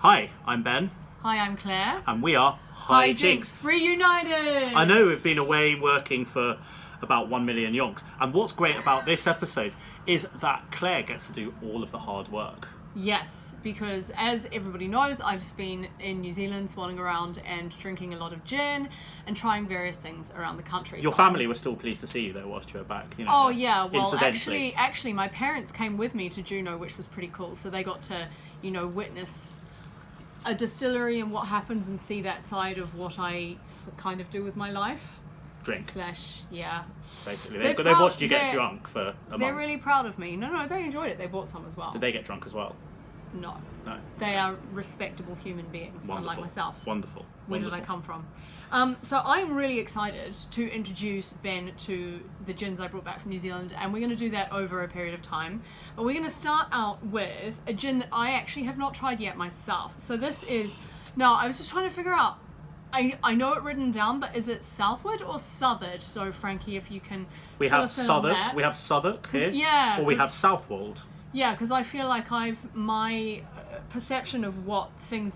Hi, I'm Ben. Hi, I'm Claire. And we are Hi Jinx. Reunited! I know we've been away working for about 1 million yonks. And what's great about this episode is that Claire gets to do all of the hard work. Yes, because as everybody knows, I've just been in New Zealand swanning around and drinking a lot of gin and trying various things around the country. Your family was still pleased to see you though whilst you were back. You know, oh yeah, well incidentally. actually my parents came with me to Juneau, which was pretty cool. So they got to, witness a distillery and what happens and see that side of what I kind of do with my life. Drink. Yeah. Basically. They watched you get drunk for a month. They're really proud of me. No, they enjoyed it. They bought some as well. Did they get drunk as well? No. No. They are respectable human beings, Wonderful. unlike myself. Wonderful. Where did I come from? So I'm really excited to introduce Ben to the gins I brought back from New Zealand, and we're going to do that over a period of time. But we're going to start out with a gin that I actually have not tried yet myself. So this is... Now, I was just trying to figure out... I know it written down, but is it Southward or Southward? So, Frankie, if you can... We have Southwark. We have Southwark here. Yeah. Or we have Southwold. Yeah, because I feel like my perception of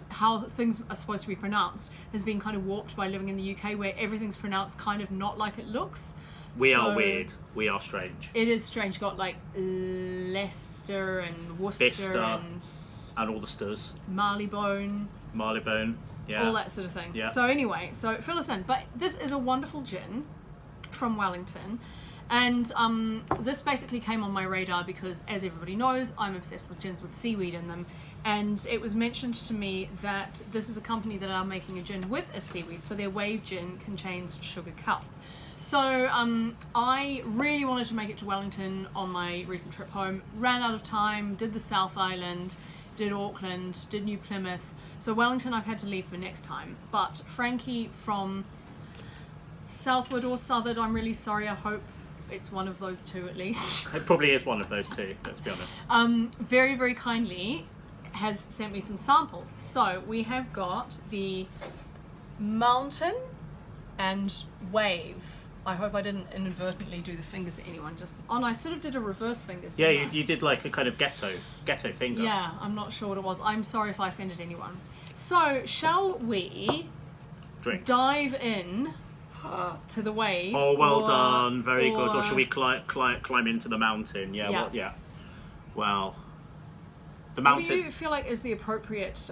how things are supposed to be pronounced has been kind of warped by living in the UK, where everything's pronounced kind of not like it looks. We are weird. We are strange. It is strange. You've got like Leicester and Worcester and all the sters. Marylebone, yeah. all that sort of thing. Yeah. So anyway, fill us in. But this is a wonderful gin from Wellington. And this basically came on my radar because, as everybody knows, I'm obsessed with gins with seaweed in them. And it was mentioned to me that this is a company that are making a gin with a seaweed. So their wave gin contains sugar kelp. So I really wanted to make it to Wellington on my recent trip home. Ran out of time, did the South Island, did Auckland, did New Plymouth. So Wellington I've had to leave for next time. But Frankie from Southward or Southward, I'm really sorry, I hope it's one of those two at least. It probably is one of those two, let's be honest. Very, very kindly has sent me some samples. So we have got the Mountain and Wave. I hope I didn't inadvertently do the fingers at anyone. I sort of did a reverse fingers. Yeah, you did like a kind of ghetto finger. Yeah, I'm not sure what it was. I'm sorry if I offended anyone. So shall we dive in to the wave? Oh, well done, very good. Or should we climb into the mountain? Yeah. Well, the mountain. What do you feel like is the appropriate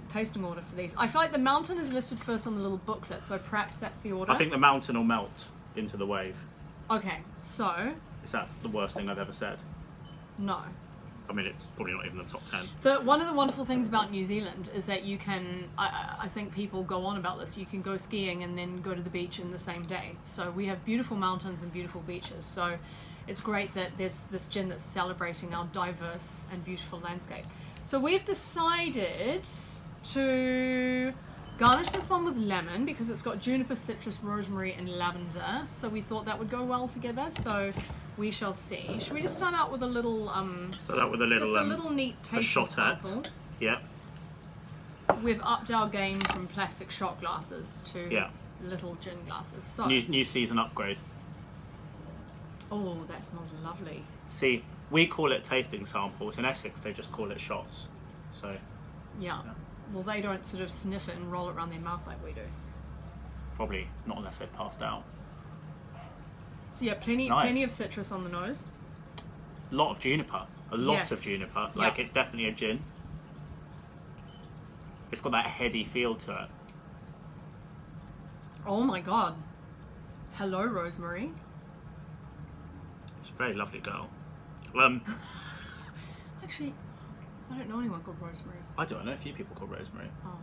tasting order for these? I feel like the mountain is listed first on the little booklet, so perhaps that's the order. I think the mountain will melt into the wave. Okay, so... Is that the worst thing I've ever said? No. I mean, it's probably not even the top 10. One of the wonderful things about New Zealand is that you can, I think people go on about this, you can go skiing and then go to the beach in the same day. So we have beautiful mountains and beautiful beaches. So it's great that there's this gin that's celebrating our diverse and beautiful landscape. So we've decided to garnish this one with lemon because it's got juniper, citrus, rosemary and lavender. So we thought that would go well together. So we shall see. Should we just start out with a little just a little neat tasting sample? Yeah. We've upped our game from plastic shot glasses to little gin glasses. So new season upgrade. Oh, that smells lovely. See, we call it tasting samples. In Essex, they just call it shots. So yeah. Well, they don't sort of sniff it and roll it around their mouth like we do. Probably not unless they've passed out. So yeah, plenty of citrus on the nose. A lot of juniper. A lot of juniper. Like it's definitely a gin. It's got that heady feel to it. Oh my god. Hello, Rosemary. She's a very lovely girl. Actually, I don't know anyone called Rosemary. I do. I know a few people called Rosemary. Oh.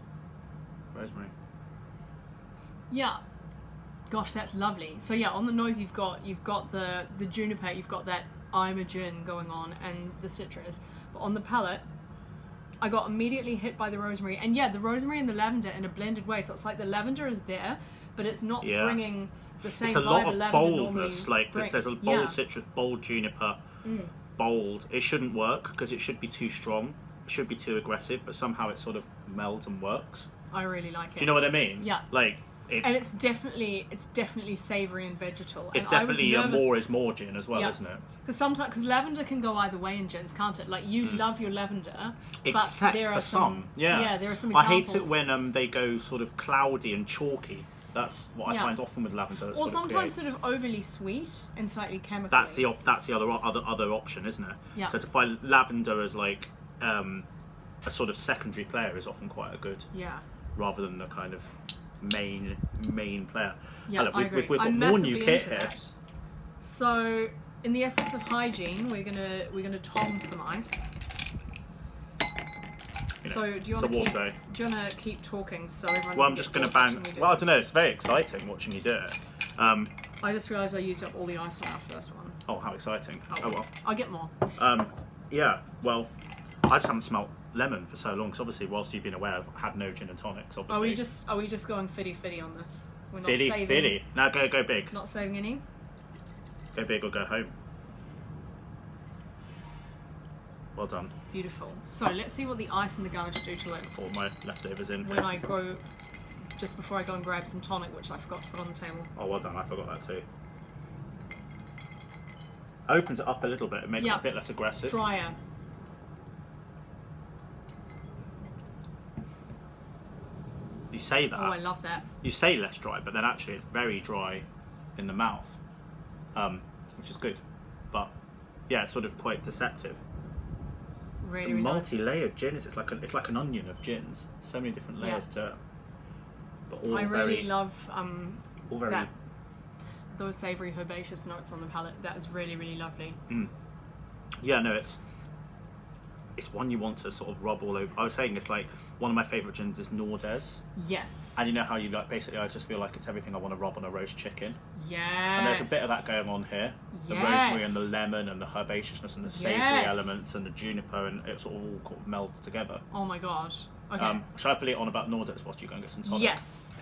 Rosemary. Yeah. Gosh, that's lovely. So yeah, on the nose you've got the juniper, you've got that I'm a gin going on, and the citrus. But on the palate, I got immediately hit by the rosemary, and the rosemary and the lavender in a blended way. So it's like the lavender is there, but it's not bringing the same vibe. It's a lot of boldness. Like brings. There's a bold citrus, bold juniper, bold. It shouldn't work because it should be too strong. It should be too aggressive, but somehow it sort of melds and works. I really like it. Do you know what I mean? Yeah. Like And it's definitely savoury and vegetal. It's and definitely I was nervous, more is more gin as well, yeah. isn't it? Because lavender can go either way in gins, can't it? Like you love your lavender, Except but there for are some. Yeah, there are some I examples. hate it when they go sort of cloudy and chalky. That's what I find often with lavender. Or sometimes sort of overly sweet and slightly chemical. That's the other option, isn't it? Yeah. So to find lavender as like a sort of secondary player is often quite a good. Yeah. Rather than the kind of main player. Yeah, Look, I agree. we've got I'm more new massively kit into here. that. So, in the essence of hygiene, we're gonna tom some ice. So do you want to keep talking so everyone? Well, I'm just going to bang. Well, I don't know. It's very exciting watching you do it. I just realised I used up all the ice on our first one. Oh, how exciting! Oh well. I'll get more. Yeah. Well, I just haven't smelt lemon for so long because obviously, whilst you've been away, I've had no gin and tonics. Obviously. Are we just going fitty on this? We're not Fitty. saving. Now go big. Not saving any. Go big or go home. Well done. Beautiful. So let's see what the ice and the garnish do to it. Pour my leftovers in. When I go, just before I go and grab some tonic, which I forgot to put on the table. Oh, well done. I forgot that too. Opens it up a little bit. It makes it a bit less aggressive. Drier. You say that. Oh, I love that. You say less dry, but then actually it's very dry in the mouth, which is good. But yeah, it's sort of quite deceptive. Really, it's a really multi-layered gin. It's like an onion of gins. So many different layers to it. But all I really love all very those savoury herbaceous notes on the palate. That is really, really lovely. Yeah, no, it's one you want to sort of rub all over. I was saying it's like one of my favourite gins is Nordes. Yes. And you know how you like basically I just feel like it's everything I want to rub on a roast chicken. Yes. And there's a bit of that going on here. The rosemary and the lemon and the herbaceousness and the savoury elements and the juniper, and it sort of all melds together. Oh my god. Okay. Shall I put it on about Nordes whilst you go and get some tonic? Yes.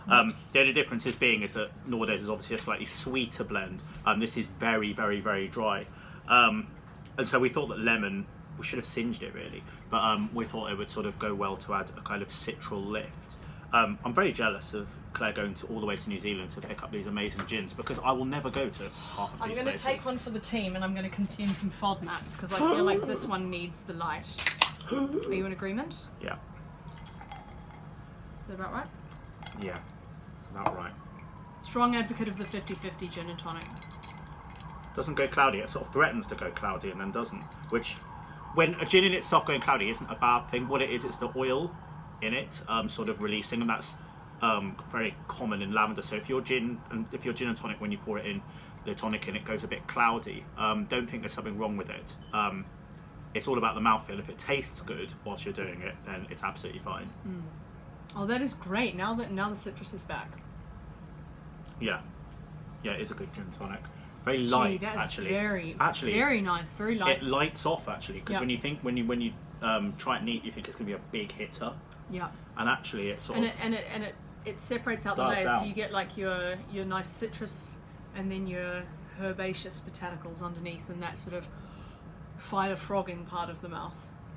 The only difference is that Nordes is obviously a slightly sweeter blend. This is very, very, very dry. And so we thought that lemon, we should have singed it really, but we thought it would sort of go well to add a kind of citral lift. I'm very jealous of Claire going all the way to New Zealand to pick up these amazing gins because I will never go to half of these I'm going places. to take one for the team and I'm going to consume some FODMAPs because I feel like this one needs the light. Are you in agreement? Yeah. Is that about right? Yeah, it's about right. Strong advocate of the 50-50 gin and tonic. Doesn't go cloudy, it sort of threatens to go cloudy and then doesn't, which when a gin in itself going cloudy isn't a bad thing. What it is, it's the oil in it sort of releasing, and that's very common in lavender. So if your gin and tonic, when you pour it in, the tonic in it goes a bit cloudy, don't think there's something wrong with it. It's all about the mouthfeel. If it tastes good whilst you're doing it, then it's absolutely fine. Oh, that is great. Now the citrus is back. Yeah, it is a good gin tonic. Very light, that is actually. Very nice, very light. It lights off actually, because when you try it neat, you think it's going to be a big hitter. Yeah. And actually, it's sort of it separates out the layers, so you get like your nice citrus, and then your herbaceous botanicals underneath, and that sort of fire frogging part of the mouth.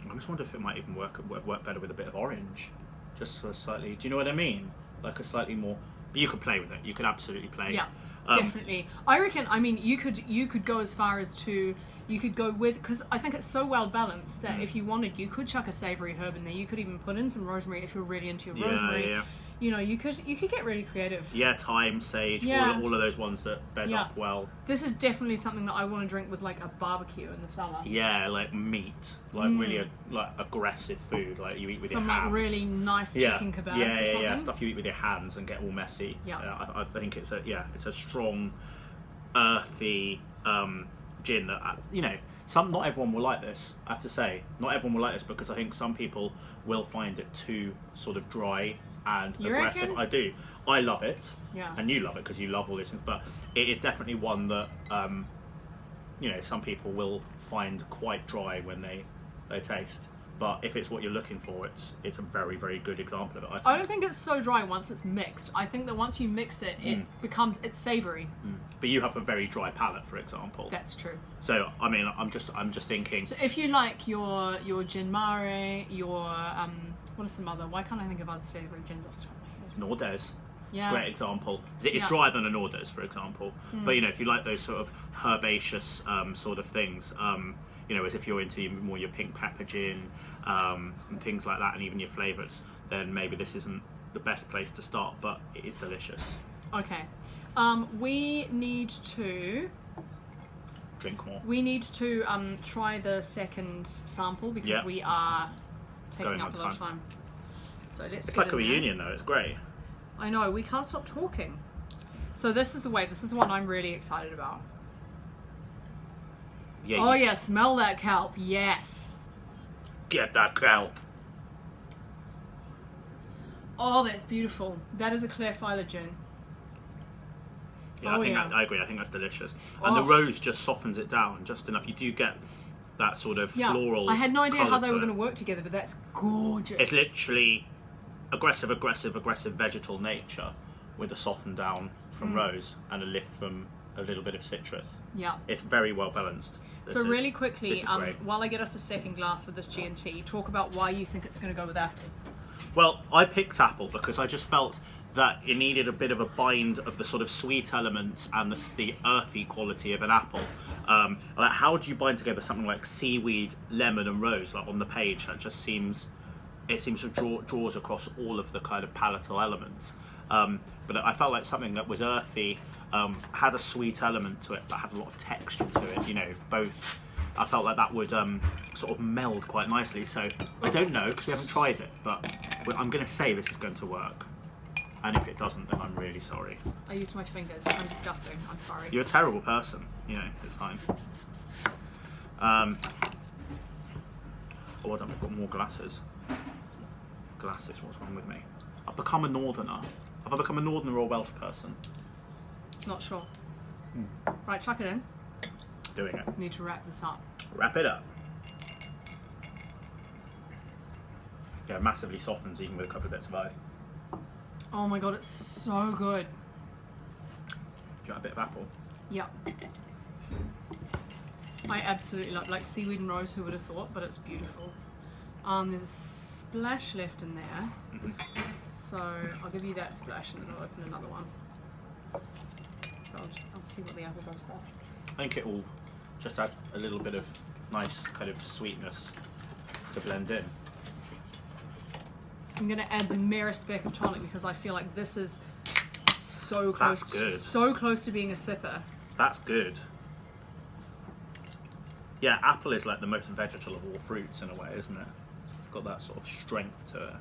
I just wonder if it might even work better with a bit of orange, just for slightly. Do you know what I mean? Like a slightly more. But you could play with it. You could absolutely play. Yeah. Definitely. I reckon, I mean, you could go as far as to, you could go with, because I think it's so well balanced that if you wanted, you could chuck a savoury herb in there. You could even put in some rosemary if you're really into your rosemary. Yeah. You know, you could get really creative. Yeah, thyme, sage, all of those ones that bed up well. This is definitely something that I want to drink with like a barbecue in the summer. Yeah, like meat, like really aggressive food, like you eat with your hands. Some like really nice chicken kebabs or something. Yeah, stuff you eat with your hands and get all messy. Yeah. I think it's a strong, earthy gin that not everyone will like this. I have to say, not everyone will like this because I think some people will find it too sort of dry and aggressive. Reckon? I do. I love it. Yeah. And you love it because you love all these things. But it is definitely one that some people will find quite dry when they taste. But if it's what you're looking for, it's a very, very good example of it. I don't think it's so dry once it's mixed. I think that once you mix it, it's savoury. But you have a very dry palate, for example. That's true. So I mean, I'm just thinking. So if you like your gin mare, your what is some other? Why can't I think of other savoury gins off the top of my head? Nordes. Yeah. Great example. It's Yeah. drier than an orders, for example. But you know, if you like those sort of herbaceous sort of things, you know, as if you're into more your pink pepper gin and things like that, and even your flavours, then maybe this isn't the best place to start, but it is delicious. Okay. We need to Drink more. try the second sample because Yeah. we are taking Going up on a lot of time. time. So let's It's get like a in there. reunion, though. It's great. I know, we can't stop talking. So this is the one I'm really excited about. Yeah. Oh yeah, smell that kelp, yes. Get that kelp. Oh, that's beautiful. That is a Claire Filer gin. Yeah, Oh, I think yeah. I agree. I think that's delicious. And the Oh. rose just softens it down just enough. You do get that sort of Yeah, floral. I had no idea how colour they to were it. going to work together, but that's gorgeous. It's literally aggressive vegetal nature with a soften down from rose and a lift from a little bit of citrus. Yeah. It's very well balanced. So really quickly, this is great. while I get us a second glass for this G&T, talk about why you think it's going to go with apple. Well, I picked apple because I just felt that it needed a bit of a bind of the sort of sweet elements and the earthy quality of an apple. Like, how do you bind together something like seaweed, lemon, and rose? Like on the page, that just seems to draws across all of the kind of palatal elements. But I felt like something that was earthy, had a sweet element to it, but had a lot of texture to it. You know, both. I felt like that would sort of meld quite nicely. So I don't know because we haven't tried it, but I'm going to say this is going to work. And if it doesn't, then I'm really sorry. I used my fingers. I'm disgusting. I'm sorry. You're a terrible person. You know, it's fine. Oh, well done. We've got more glasses. Glasses. What's wrong with me? I've become a northerner. Have I become a northerner or a Welsh person? Not sure. Right, chuck it in. Doing it. We need to wrap this up. Wrap it up. Yeah, massively softens even with a couple of bits of ice. Oh my god, it's so good. Do you want a bit of apple? Yep. I absolutely love, like seaweed and rose, who would have thought, but it's beautiful. There's a splash left in there. So I'll give you that splash and then I'll open another one. I'll see what the apple does first. I think it will just add a little bit of nice kind of sweetness to blend in. I'm going to add the merest speck of tonic because I feel like this is so That's close, good. so close to being a sipper. That's good. Yeah, apple is like the most vegetal of all fruits in a way, isn't it? It's got that sort of strength to it.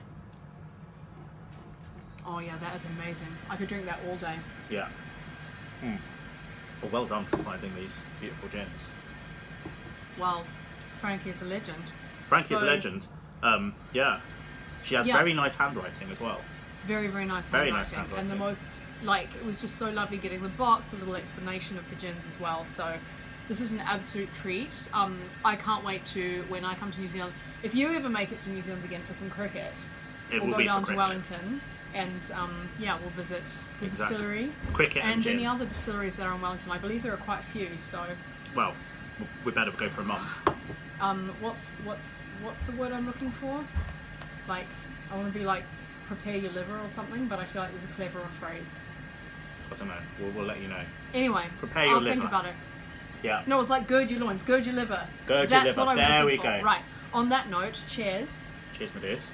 Oh yeah, that is amazing. I could drink that all day. Yeah. Well done for finding these beautiful gins. Well, Frankie is a legend. Frankie's a So- legend. Yeah. She has Yeah. very nice handwriting as well. Very, very nice Very nice handwriting. And the handwriting. most, like, it was just so lovely getting the box, the little explanation of the gins as well. So this is an absolute treat. I can't wait to, when I come to New Zealand, if you ever make it to New Zealand again for some cricket, It we'll will go be down for to cricket. Wellington and, yeah, we'll visit the Exactly. distillery. Cricket and gin. any other distilleries that are in Wellington. I believe there are quite a few, so Well, we better go for a month. what's the word I'm looking for? Like, I want to be like, prepare your liver or something, but I feel like there's a cleverer phrase. I don't know. We'll let you know. Anyway, Prepare your I'll think liver. about it. Yeah. No, it's like gird your loins, gird your liver. Gird your That's liver. what I was There looking we for. go. Right. On that note, cheers. Cheers, my dears.